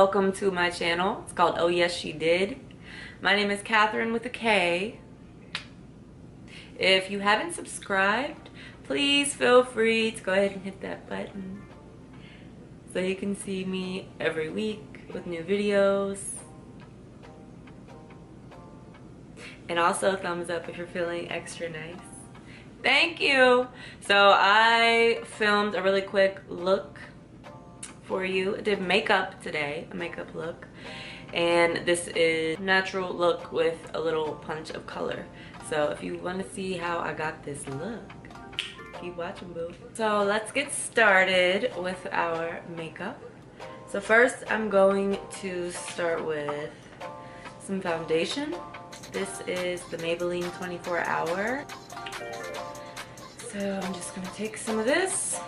welcome to my channel. It's called Oh Yes She Did. My name is Catherine with a K. If you haven't subscribed, please feel free to go ahead and hit that button so you can see me every week with new videos. And also thumbs up if you're feeling extra nice. Thank you. So I filmed a really quick look for you. I did makeup today, a makeup look. And this is natural look with a little punch of color. So if you want to see how I got this look, keep watching, boo. So let's get started with our makeup. So first I'm going to start with some foundation. This is the Maybelline 24 Hour. So I'm just gonna take some of this,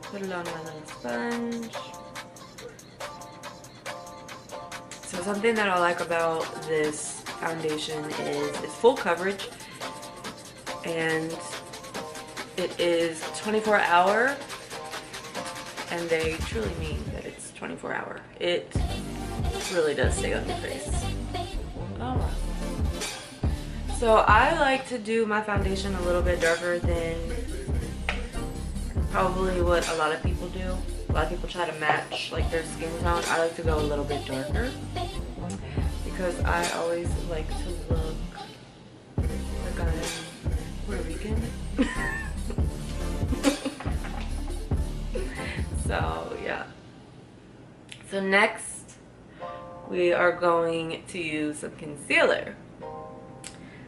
put it on my little sponge. So something that I like about this foundation is it's full coverage and it is 24 hour, and they truly mean that it's 24 hour. It really does stay on your face. Oh. So I like to do my foundation a little bit darker than probably what a lot of people do. A lot of people try to match like their skin tone. I like to go a little bit darker because I always like to look like I'm Puerto Rican. So yeah. So next we are going to use some concealer.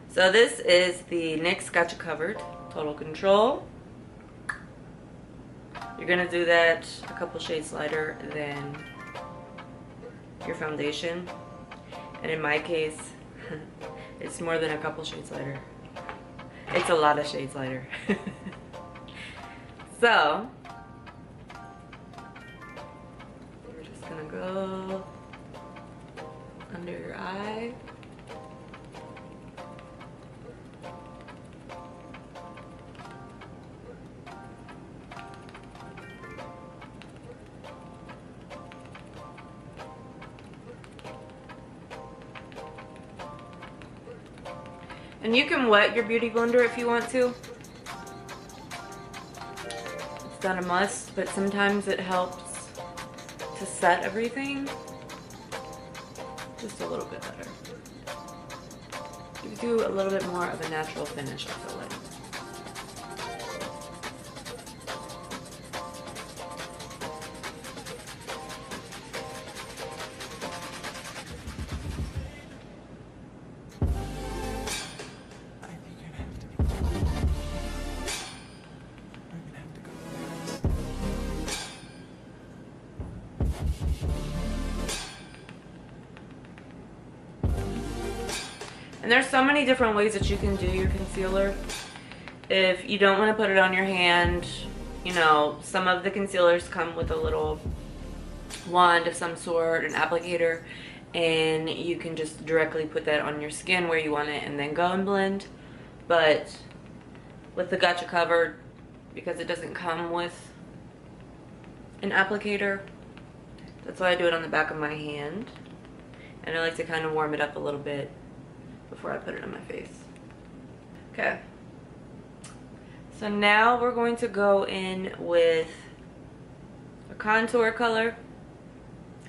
So this is the NYX Got You Covered Total Control. You're gonna do that a couple shades lighter than your foundation. And in my case, it's more than a couple shades lighter. It's a lot of shades lighter. So, we're just gonna go under your eye. And you can wet your beauty blender if you want to. It's not a must, but sometimes it helps to set everything just a little bit better. Gives you a little bit more of a natural finish, I feel like. And there's so many different ways that you can do your concealer. If you don't want to put it on your hand, you know, some of the concealers come with a little wand of some sort, an applicator, and you can just directly put that on your skin where you want it and then go and blend. But with the Got You Covered, because it doesn't come with an applicator, that's why I do it on the back of my hand. And I like to kind of warm it up a little bit before I put it on my face. Okay. So now we're going to go in with a contour color.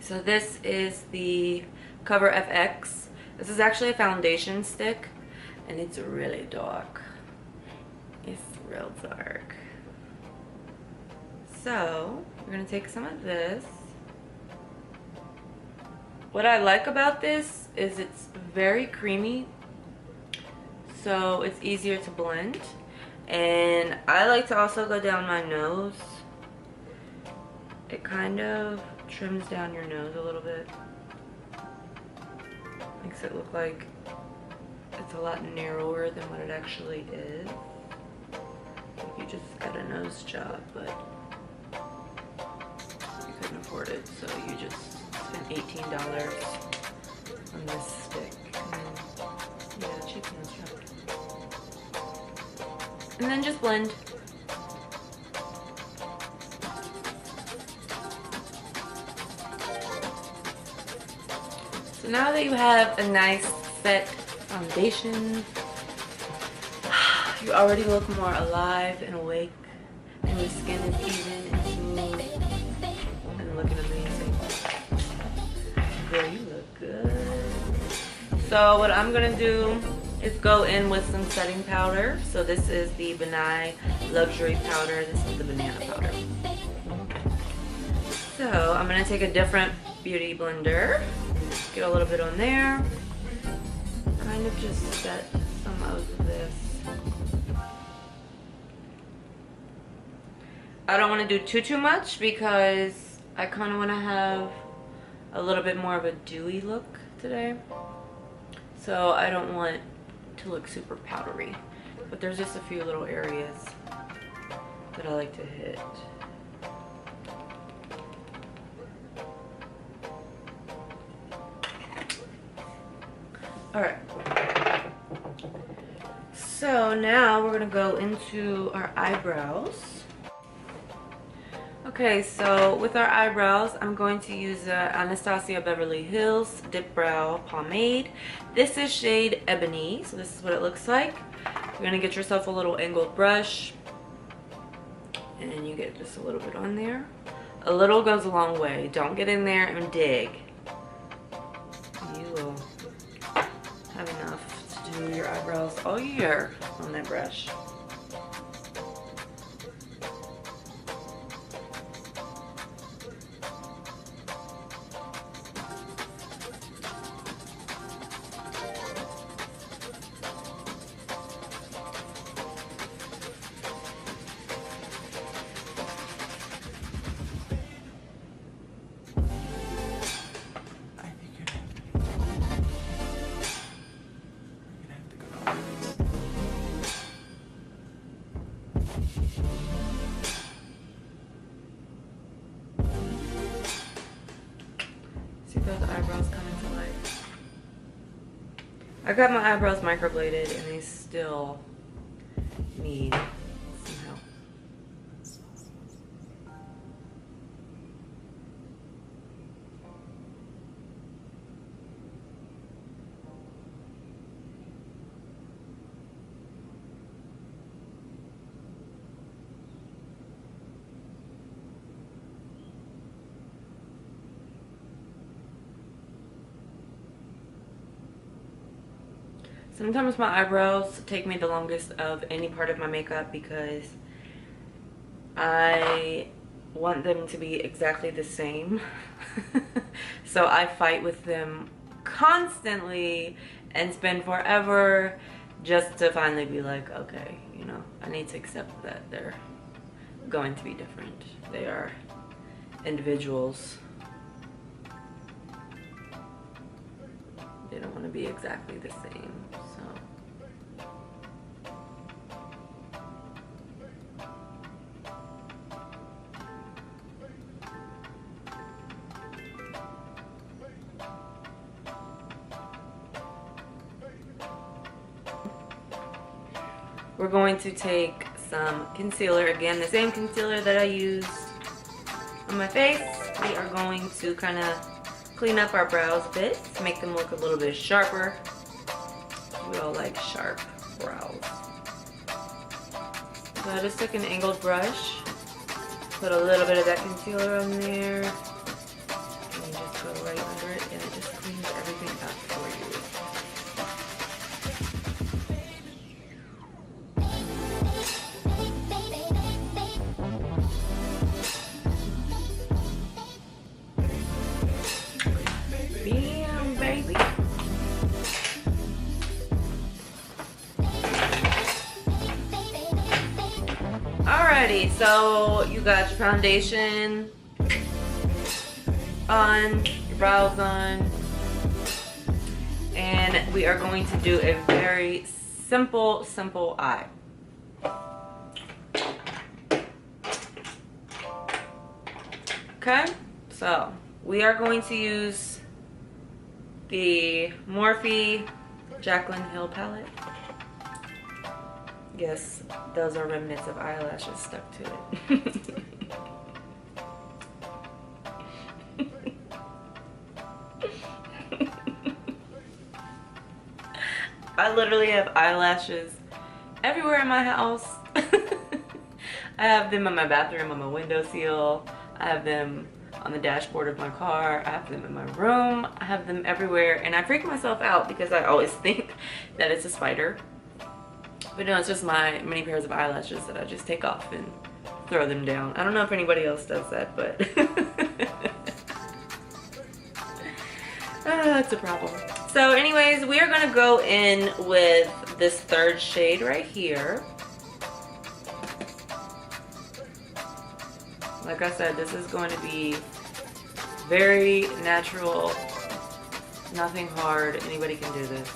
So this is the Cover FX. This is actually a foundation stick and it's really dark. It's real dark. So we're gonna take some of this. What I like about this is it's very creamy, so it's easier to blend. And I like to also go down my nose. It kind of trims down your nose a little bit. Makes it look like it's a lot narrower than what it actually is. Like you just got a nose job, but you couldn't afford it, so you just spent $18 on this stick. And then, yeah, cheap nose job. And then just blend. now that you have a nice set foundation, you already look more alive and awake, and your skin is even and smooth and looking amazing. Girl, you look good. So what I'm gonna do is go in with some setting powder. So this is the Benai Luxury Powder. This is the banana powder. So I'm gonna take a different beauty blender, get a little bit on there, kind of just set some of this. I don't want to do too much because I kind of want to have a little bit more of a dewy look today. So I don't want to look super powdery, but there's just a few little areas that I like to hit. All right. So now we're gonna go into our eyebrows. Okay, so with our eyebrows, I'm going to use Anastasia Beverly Hills Dip Brow Pomade. This is shade Ebony, so this is what it looks like. You're gonna get yourself a little angled brush, and you get just a little bit on there. A little goes a long way. Don't get in there and dig. You will have enough to do your eyebrows all year on that brush. See those eyebrows coming to life? I got my eyebrows microbladed and they still need some help. Sometimes my eyebrows take me the longest of any part of my makeup because I want them to be exactly the same. So I fight with them constantly and spend forever just to finally be like, okay, you know, I need to accept that they're going to be different. They are individuals. They don't want to be exactly the same, so. We're going to take some concealer, again, the same concealer that I used on my face. We are going to kind of clean up our brows a bit to make them look a little bit sharper. We all like sharp brows. So I just took an angled brush, put a little bit of that concealer on there, and you just go right under it, and it just cleans everything up for you. Baby. Alrighty, so you got your foundation on, your brows on, and we are going to do a very simple eye. Okay, so we are going to use the Morphe Jaclyn Hill palette. Yes, those are remnants of eyelashes stuck to it. I literally have eyelashes everywhere in my house. I have them in my bathroom, on my windowsill. I have them on the dashboard of my car. I have them in my room. I have them everywhere, and I freak myself out because I always think that it's a spider. But no, it's just my many pairs of eyelashes that I just take off and throw them down. I don't know if anybody else does that, but that's a problem. So anyways, we are gonna go in with this third shade right here. Like I said, this is going to be very natural, nothing hard. Anybody can do this.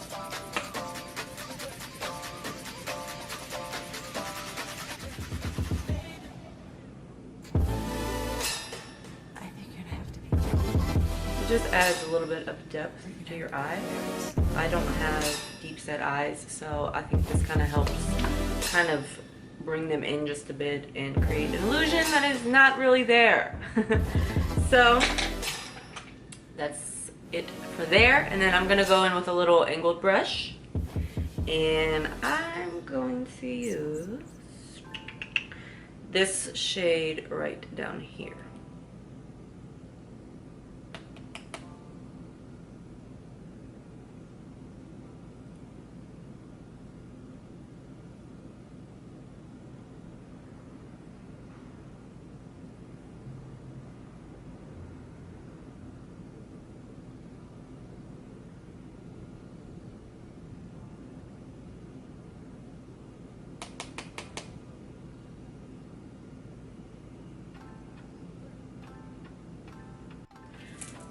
I think you're gonna have to be. It just adds a little bit of depth to your eye. I don't have deep set eyes, so I think this kind of helps kind of bring them in just a bit and create an illusion that is not really there. So that's it for there. And then I'm gonna go in with a little angled brush, and I'm going to use this shade right down here.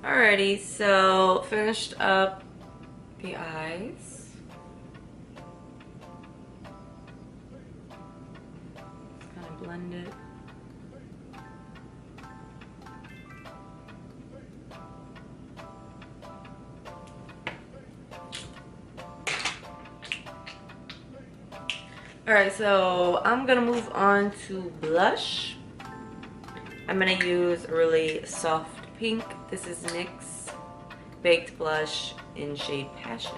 Alrighty, so finished up the eyes. Just kind of blend it. Alright, so I'm gonna move on to blush. I'm gonna use a really soft pink. This is NYX Baked Blush in shade Passion.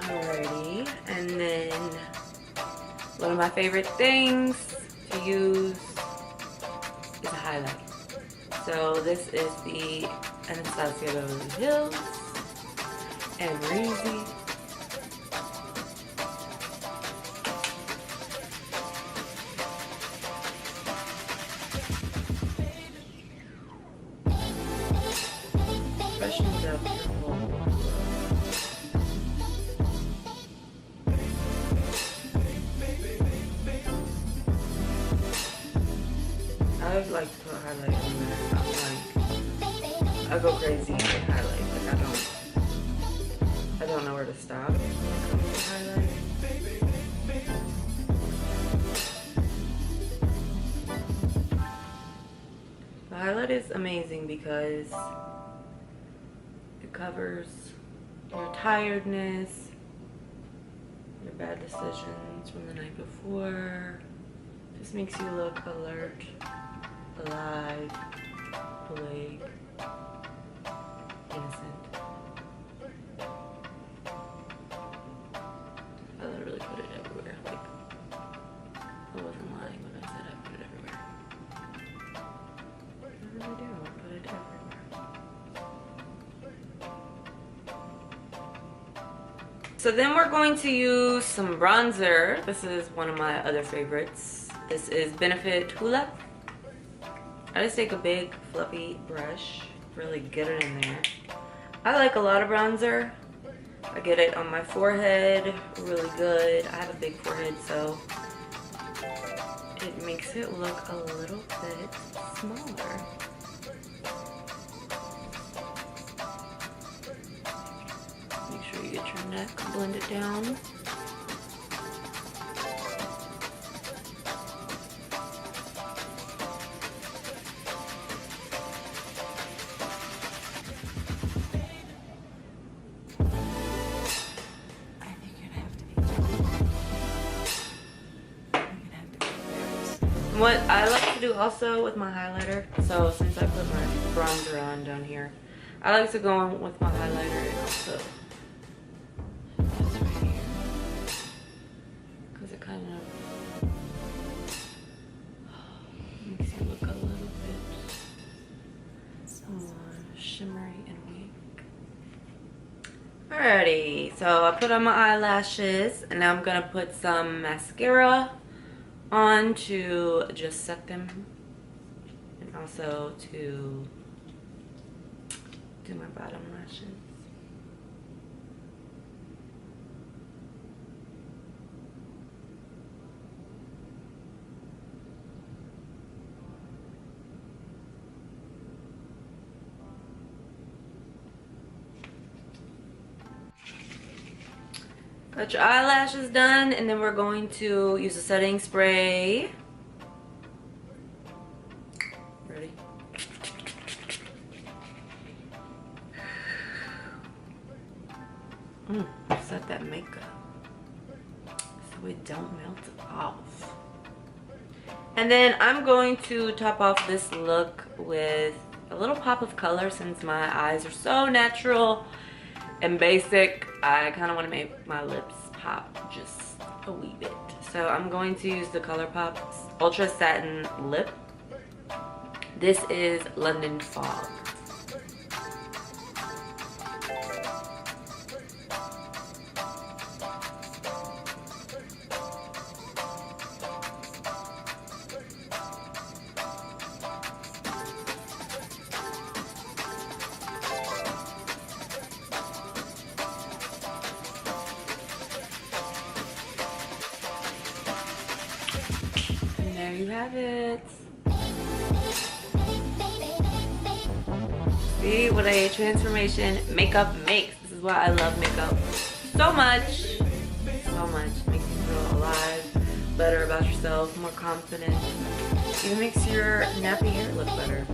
Alrighty, and then one of my favorite things to use is a highlight. So this is the Anastasia Beverly Hills and Breezy. Freshens up your whole look. I would like to put highlight in there. I go crazy with highlight. Like I don't know where to stop when it comes to highlight. The highlight is amazing because it covers your tiredness, your bad decisions from the night before. Just makes you look alert, alive, awake, innocent. I literally put it everywhere. Like, I wasn't lying when I said I put it everywhere. I really do. I put it everywhere. So then we're going to use some bronzer. This is one of my other favorites. This is Benefit Hula. I just take a big fluffy brush, really get it in there. I like a lot of bronzer. I get it on my forehead really good. I have a big forehead, so it makes it look a little bit smaller. Make sure you get your neck, blend it down. what I like to do also with my highlighter, so since I put my bronzer on down here, I like to go in with my highlighter and also this right here, because it kind of makes you look a little bit more shimmery and weak. Alrighty, so I put on my eyelashes, and now I'm gonna put some mascara on to just set them, and also to do my bottom lashes. Got your eyelashes done, and then we're going to use a setting spray. Ready? Set that makeup so it don't melt off. And then I'm going to top off this look with a little pop of color. Since my eyes are so natural and basic, I kind of want to make my lips pop just a wee bit. So I'm going to use the ColourPop's Ultra Satin Lip. This is London Fog. There you have it. See what a transformation makeup makes. This is why I love makeup so much. So much. Makes you feel alive, better about yourself, more confident. Even makes your nappy hair look better.